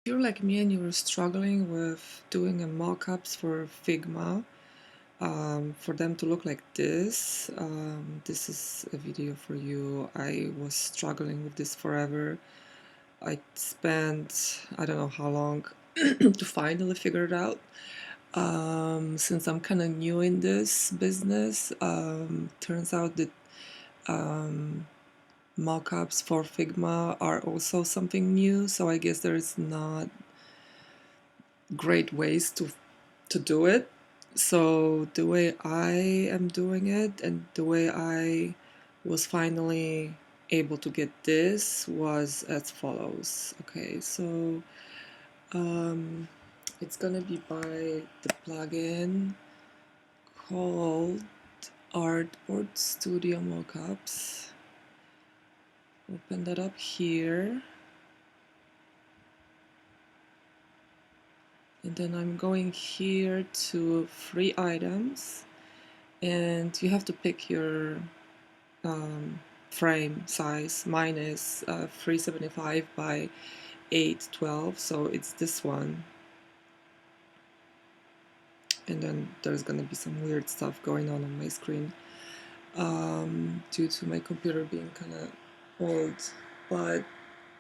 You're like me and you were struggling with doing a mock-ups for Figma for them to look like this. This is a video for you. I was struggling with this forever. I spent I don't know how long to finally figure it out. Since I'm kind of new in this business, turns out that mockups for Figma are also something new, so I guess there's not great ways to do it. So the way I am doing it and the way I was finally able to get this was as follows. Okay, so um, it's gonna be by the plugin called Artboard Studio Mockups. Open that up here. And then I'm going here to free items, and you have to pick your frame size. Mine is 375 by 812, so it's this one. And then there's gonna be some weird stuff going on my screen due to my computer being kind of old. But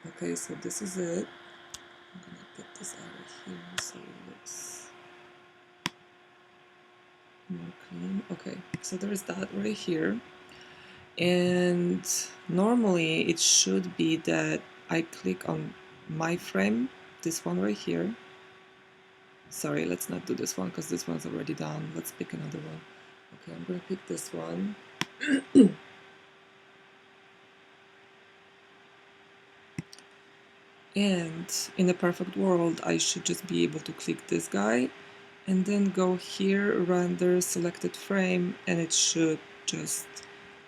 okay, so this is it. I'm gonna get this out of here so it looks more clean. Okay, so there's that right here. And normally it should be that I click on my frame, this one right here. Sorry, let's not do this one because this one's already done. Let's pick another one. Okay, I'm gonna pick this one. And in a perfect world, I should just be able to click this guy and then go here, render selected frame, and it should just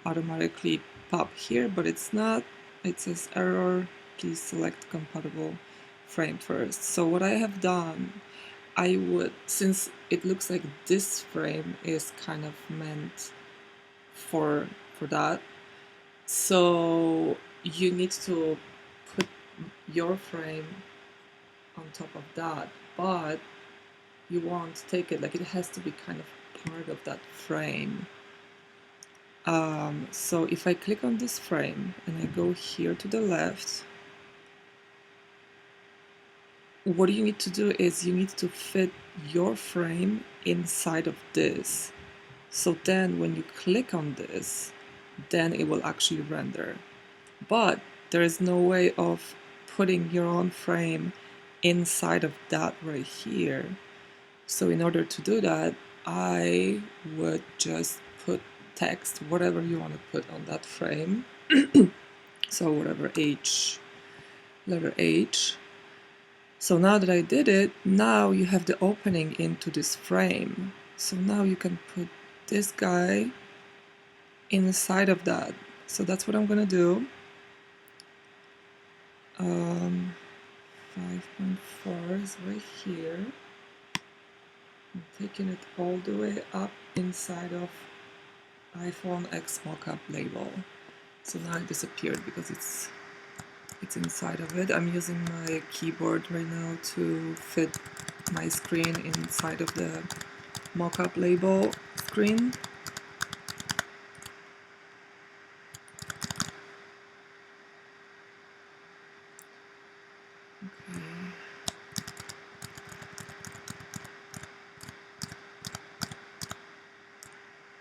automatically pop here, but it's not. It says error, please select compatible frame first. So what I have done, I would, since it looks like this frame is kind of meant for that, so you need to put your frame on top of that, but you won't take it, like it has to be kind of part of that frame. So if I click on this frame and I go here to the left, what you need to do is you need to fit your frame inside of this. So then when you click on this, then it will actually render. But there is no way of putting your own frame inside of that right here. So in order to do that, I would just put text, whatever you want to put on that frame. So whatever H, letter H. So now that I did it, now you have the opening into this frame. So now you can put this guy inside of that. So that's what I'm gonna do. 5.4 is right here. I'm taking it all the way up inside of iPhone X Mockup label. So now it disappeared because it's inside of it. I'm using my keyboard right now to fit my screen inside of the mockup label screen. Okay.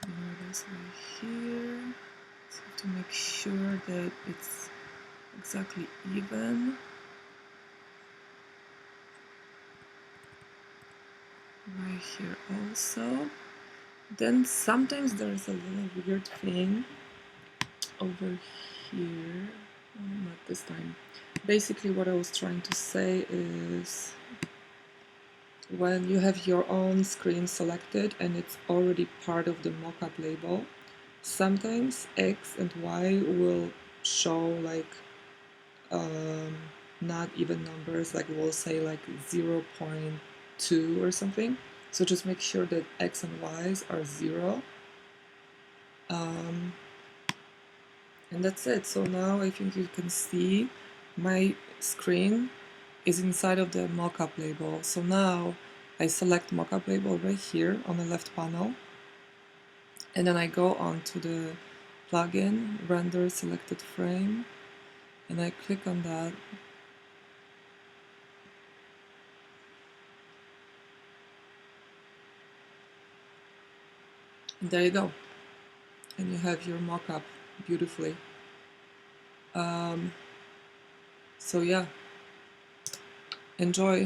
Now it is right here. So I have to make sure that it's exactly even. Right here also. Then sometimes there is a little weird thing over here. Not this time. Basically what I was trying to say is when you have your own screen selected and it's already part of the mockup label, sometimes X and Y will show like not even numbers, like we'll say like 0.2 or something. So just make sure that X and Y's are 0. And that's it. So now I think you can see my screen is inside of the mockup label. So now I select mockup label right here on the left panel, and then I go on to the plugin, render selected frame, and I click on that. And there you go. And you have your mockup beautifully. So yeah, enjoy.